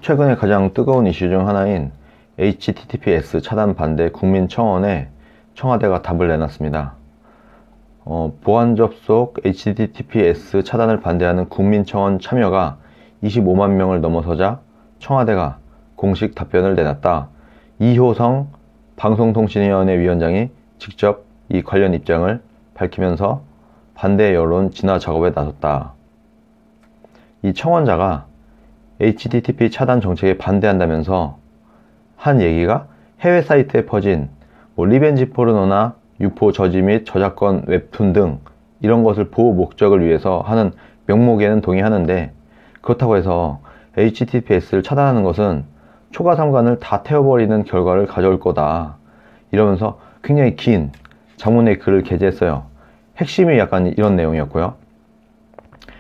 최근에 가장 뜨거운 이슈 중 하나인 HTTPS 차단 반대 국민청원에 청와대가 답을 내놨습니다. 보안 접속 HTTPS 차단을 반대하는 국민청원 참여가 25만 명을 넘어서자 청와대가 공식 답변을 내놨다. 이효성 방송통신위원회 위원장이 직접 이 관련 입장을 밝히면서 반대 여론 진화 작업에 나섰다. 이 청원자가 HTTP 차단 정책에 반대한다면서 한 얘기가 해외 사이트에 퍼진 리벤지 포르노나 유포 저지 및 저작권 웹툰 등 이런 것을 보호 목적을 위해서 하는 명목에는 동의하는데, 그렇다고 해서 HTTPS를 차단하는 것은 초과 삼관을 다 태워버리는 결과를 가져올 거다, 이러면서 굉장히 긴 장문의 글을 게재했어요. 핵심이 약간 이런 내용이었고요.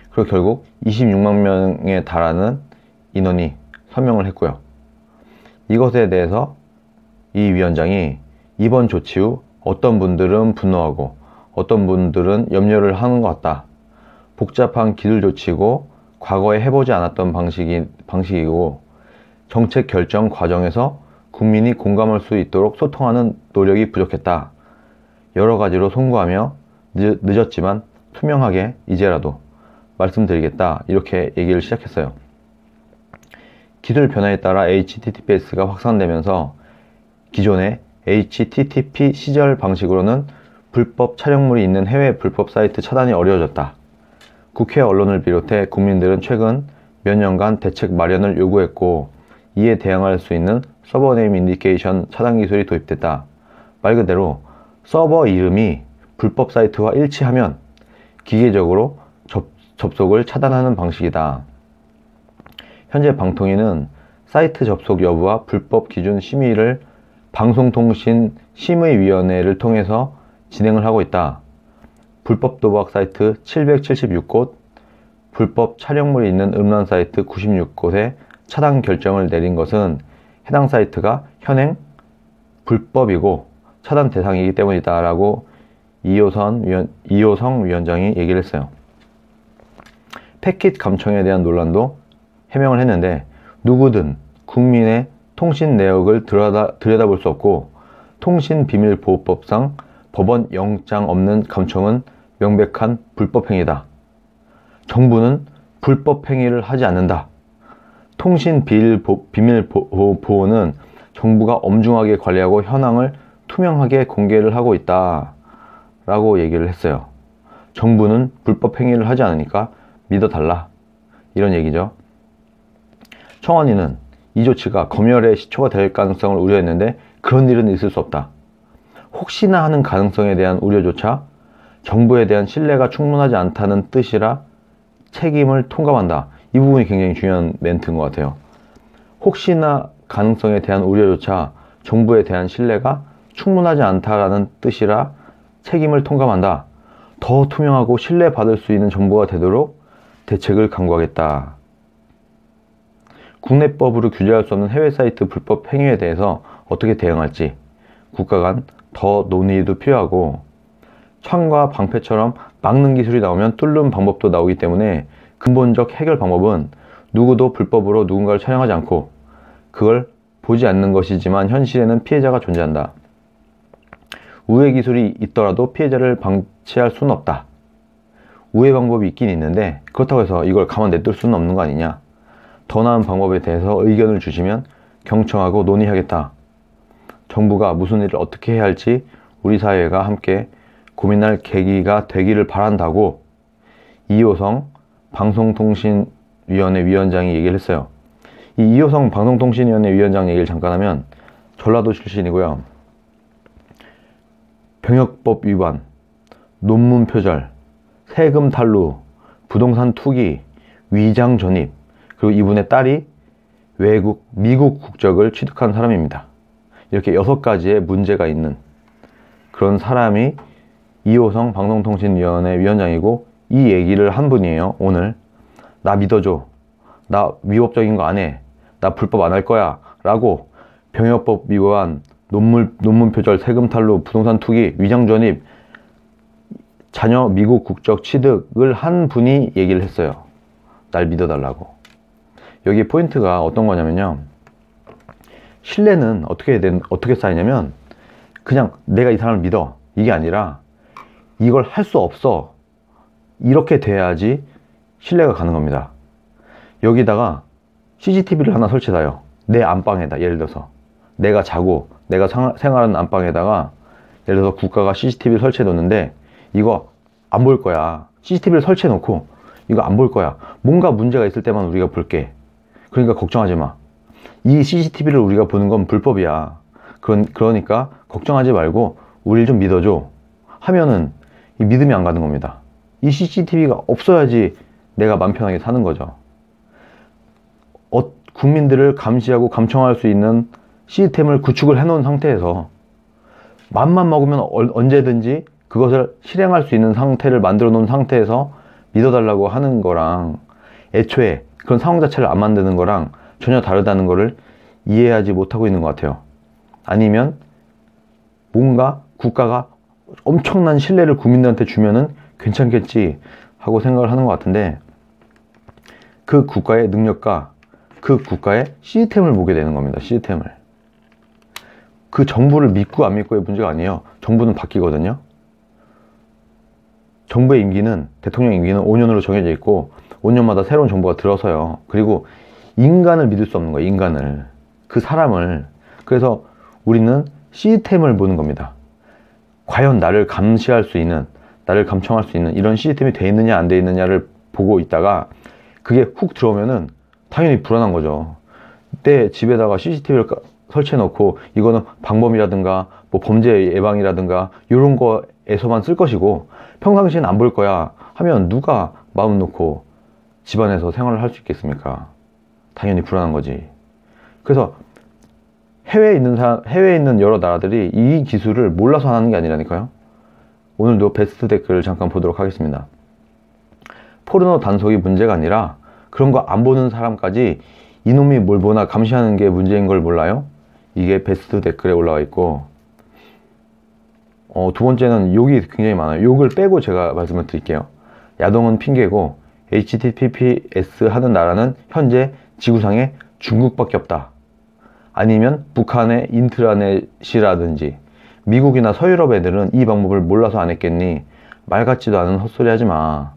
그리고 결국 26만 명에 달하는 인원이 서명을 했고요. 이것에 대해서 이 위원장이 이번 조치 후 어떤 분들은 분노하고 어떤 분들은 염려를 하는 것 같다. 복잡한 기술 조치고 과거에 해보지 않았던 방식이고 정책 결정 과정에서 국민이 공감할 수 있도록 소통하는 노력이 부족했다. 여러 가지로 송구하며 늦었지만 투명하게 이제라도 말씀드리겠다, 이렇게 얘기를 시작했어요. 기술 변화에 따라 HTTPS가 확산되면서 기존의 HTTP 시절 방식으로는 불법 촬영물이 있는 해외 불법 사이트 차단이 어려워졌다. 국회 언론을 비롯해 국민들은 최근 몇 년간 대책 마련을 요구했고, 이에 대응할 수 있는 서버 네임 인디케이션 차단 기술이 도입됐다. 말 그대로 서버 이름이 불법 사이트와 일치하면 기계적으로 접속을 차단하는 방식이다. 현재 방통위는 사이트 접속 여부와 불법 기준 심의를 방송통신심의위원회를 통해서 진행을 하고 있다. 불법 도박 사이트 776곳, 불법 촬영물이 있는 음란 사이트 96곳에 차단 결정을 내린 것은 해당 사이트가 현행 불법이고 차단 대상이기 때문이다 라고 이효성 위원장이 얘기를 했어요. 패킷 감청에 대한 논란도 해명을 했는데, 누구든 국민의 통신 내역을 들여다볼 수 없고 통신비밀보호법상 법원 영장 없는 감청은 명백한 불법행위다. 정부는 불법행위를 하지 않는다. 통신비밀보호는 정부가 엄중하게 관리하고 현황을 투명하게 공개를 하고 있다 라고 얘기를 했어요. 정부는 불법행위를 하지 않으니까 믿어달라, 이런 얘기죠. 청원인은 이 조치가 검열의 시초가 될 가능성을 우려했는데 그런 일은 있을 수 없다. 혹시나 하는 가능성에 대한 우려조차 정부에 대한 신뢰가 충분하지 않다는 뜻이라 책임을 통감한다. 이 부분이 굉장히 중요한 멘트인 것 같아요. 혹시나 가능성에 대한 우려조차 정부에 대한 신뢰가 충분하지 않다라는 뜻이라 책임을 통감한다. 더 투명하고 신뢰받을 수 있는 정보가 되도록 대책을 강구하겠다. 국내법으로 규제할 수 없는 해외 사이트 불법 행위에 대해서 어떻게 대응할지 국가 간 더 논의도 필요하고, 창과 방패처럼 막는 기술이 나오면 뚫는 방법도 나오기 때문에 근본적 해결 방법은 누구도 불법으로 누군가를 촬영하지 않고 그걸 보지 않는 것이지만 현실에는 피해자가 존재한다. 우회 기술이 있더라도 피해자를 방치할 수는 없다. 우회 방법이 있긴 있는데 그렇다고 해서 이걸 가만 냅둘 수는 없는 거 아니냐. 더 나은 방법에 대해서 의견을 주시면 경청하고 논의하겠다. 정부가 무슨 일을 어떻게 해야 할지 우리 사회가 함께 고민할 계기가 되기를 바란다고 이효성 방송통신위원회 위원장이 얘기를 했어요. 이 이효성 방송통신위원회 위원장 얘기를 잠깐 하면 전라도 출신이고요. 병역법 위반, 논문 표절, 세금 탈루, 부동산 투기, 위장 전입, 그리고 이분의 딸이 미국 국적을 취득한 사람입니다. 이렇게 6가지의 문제가 있는 그런 사람이 이효성 방송통신위원회 위원장이고, 이 얘기를 한 분이에요. 오늘 나 믿어줘, 나 위법적인 거 안 해, 나 불법 안 할 거야 라고 병역법 위반, 논문 표절, 세금 탈루, 부동산 투기, 위장 전입, 자녀 미국 국적 취득을 한 분이 얘기를 했어요. 날 믿어달라고. 여기 포인트가 어떤 거냐면요. 신뢰는 어떻게 쌓이냐면, 그냥 내가 이 사람을 믿어, 이게 아니라 이걸 할 수 없어, 이렇게 돼야지 신뢰가 가는 겁니다. 여기다가 CCTV를 하나 설치해요. 내 안방에다. 예를 들어서 내가 자고 내가 생활하는 안방에다가 예를 들어서 국가가 CCTV를 설치해 놓는데 이거 안 볼 거야. CCTV를 설치해 놓고 이거 안 볼 거야. 뭔가 문제가 있을 때만 우리가 볼게. 그러니까 걱정하지 마. 이 CCTV를 우리가 보는 건 불법이야. 그러니까 걱정하지 말고 우리를 좀 믿어줘 하면은 이 믿음이 안 가는 겁니다. 이 CCTV가 없어야지 내가 맘 편하게 사는 거죠. 국민들을 감시하고 감청할 수 있는 시스템을 구축을 해놓은 상태에서 맘만 먹으면 언제든지 그것을 실행할 수 있는 상태를 만들어 놓은 상태에서 믿어달라고 하는 거랑 애초에 그런 상황 자체를 안 만드는 거랑 전혀 다르다는 거를 이해하지 못하고 있는 것 같아요. 아니면 뭔가 국가가 엄청난 신뢰를 국민들한테 주면은 괜찮겠지 하고 생각을 하는 것 같은데, 그 국가의 능력과 그 국가의 시스템을 보게 되는 겁니다. 시스템을. 그 정부를 믿고 안 믿고의 문제가 아니에요. 정부는 바뀌거든요. 정부의 임기는, 대통령 임기는 5년으로 정해져 있고 5년마다 새로운 정부가 들어서요. 그리고 인간을 믿을 수 없는 거예요. 인간을. 그 사람을. 그래서 우리는 시스템을 보는 겁니다. 과연 나를 감시할 수 있는, 나를 감청할 수 있는 이런 시스템이 돼 있느냐 안 돼 있느냐를 보고 있다가 그게 훅 들어오면은 당연히 불안한 거죠. 내 집에다가 CCTV를 설치해 놓고 이거는 방범이라든가 뭐 범죄 예방이라든가 이런 거에서만 쓸 것이고 평상시엔 안 볼 거야 하면 누가 마음 놓고 집안에서 생활을 할 수 있겠습니까? 당연히 불안한 거지. 그래서 해외에 있는 여러 나라들이 이 기술을 몰라서 하는 게 아니라니까요. 오늘도 베스트 댓글을 잠깐 보도록 하겠습니다. 포르노 단속이 문제가 아니라 그런 거 안 보는 사람까지 이놈이 뭘 보나 감시하는 게 문제인 걸 몰라요? 이게 베스트 댓글에 올라와 있고, 두 번째는 욕이 굉장히 많아요. 욕을 빼고 제가 말씀을 드릴게요. 야동은 핑계고 HTTPS 하는 나라는 현재 지구상에 중국밖에 없다. 아니면 북한의 인트라넷이라든지 미국이나 서유럽 애들은 이 방법을 몰라서 안 했겠니? 말 같지도 않은 헛소리 하지 마.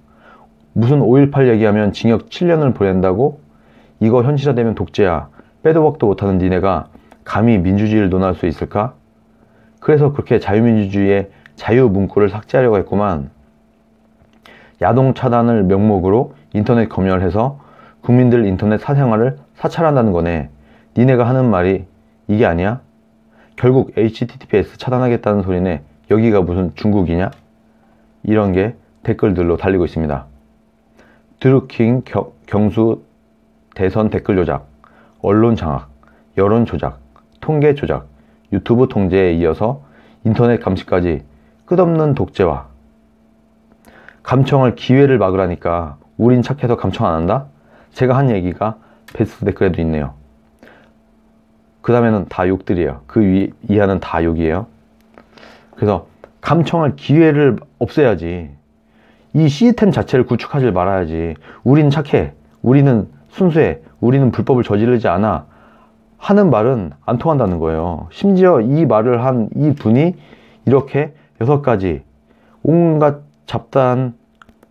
무슨 5.18 얘기하면 징역 7년을 보낸다고? 이거 현실화되면 독재야. 빼도 박도 못하는 니네가 감히 민주주의를 논할 수 있을까? 그래서 그렇게 자유민주주의의 자유 문구를 삭제하려고 했구만. 야동 차단을 명목으로 인터넷 검열해서 국민들 인터넷 사생활을 사찰한다는 거네. 니네가 하는 말이 이게 아니야? 결국 HTTPS 차단하겠다는 소리네. 여기가 무슨 중국이냐? 이런 게 댓글들로 달리고 있습니다. 드루킹 경수 대선 댓글 조작, 언론 장악, 여론 조작, 통계 조작, 유튜브 통제에 이어서 인터넷 감시까지 끝없는 독재와 감청을 기회를 막으라니까 우린 착해서 감청 안 한다? 제가 한 얘기가 베스트 댓글에도 있네요. 그 다음에는 다 욕들이에요. 그 이하는 다 욕이에요. 그래서 감청할 기회를 없애야지. 이 시스템 자체를 구축하지 말아야지. 우린 착해. 우리는 순수해. 우리는 불법을 저지르지 않아. 하는 말은 안 통한다는 거예요. 심지어 이 말을 한 이 분이 이렇게 6가지 온갖 잡다한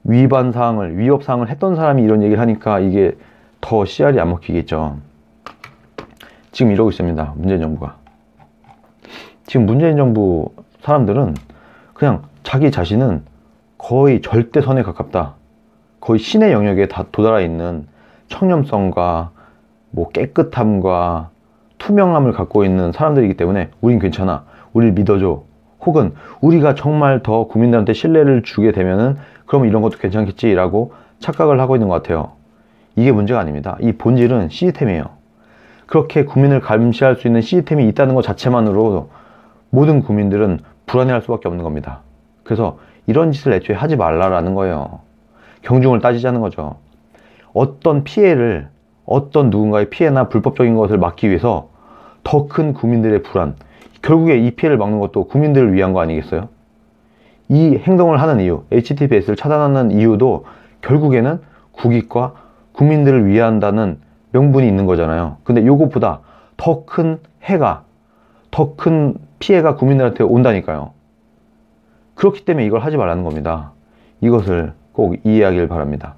위협 사항을 했던 사람이 이런 얘기를 하니까 이게 더 씨알이 안 먹히겠죠. 지금 이러고 있습니다. 문재인 정부가. 지금 문재인 정부 사람들은 그냥 자기 자신은 거의 절대선에 가깝다. 거의 신의 영역에 다 도달해 있는 청렴성과 뭐 깨끗함과 투명함을 갖고 있는 사람들이기 때문에 우린 괜찮아. 우리를 믿어줘. 혹은 우리가 정말 더 국민들한테 신뢰를 주게 되면은 그럼 이런 것도 괜찮겠지라고 착각을 하고 있는 것 같아요. 이게 문제가 아닙니다. 이 본질은 시스템이에요. 그렇게 국민을 감시할 수 있는 시스템이 있다는 것 자체만으로 모든 국민들은 불안해할 수밖에 없는 겁니다. 그래서 이런 짓을 애초에 하지 말라라는 거예요. 경중을 따지자는 거죠. 어떤 누군가의 피해나 불법적인 것을 막기 위해서 더 큰 국민들의 불안, 결국에 이 피해를 막는 것도 국민들을 위한 거 아니겠어요? 이 행동을 하는 이유, HTTPS를 차단하는 이유도 결국에는 국익과 국민들을 위한다는 명분이 있는 거잖아요. 근데 요것보다 더 큰 해가, 더 큰 피해가 국민들한테 온다니까요. 그렇기 때문에 이걸 하지 말라는 겁니다. 이것을 꼭 이해하길 바랍니다.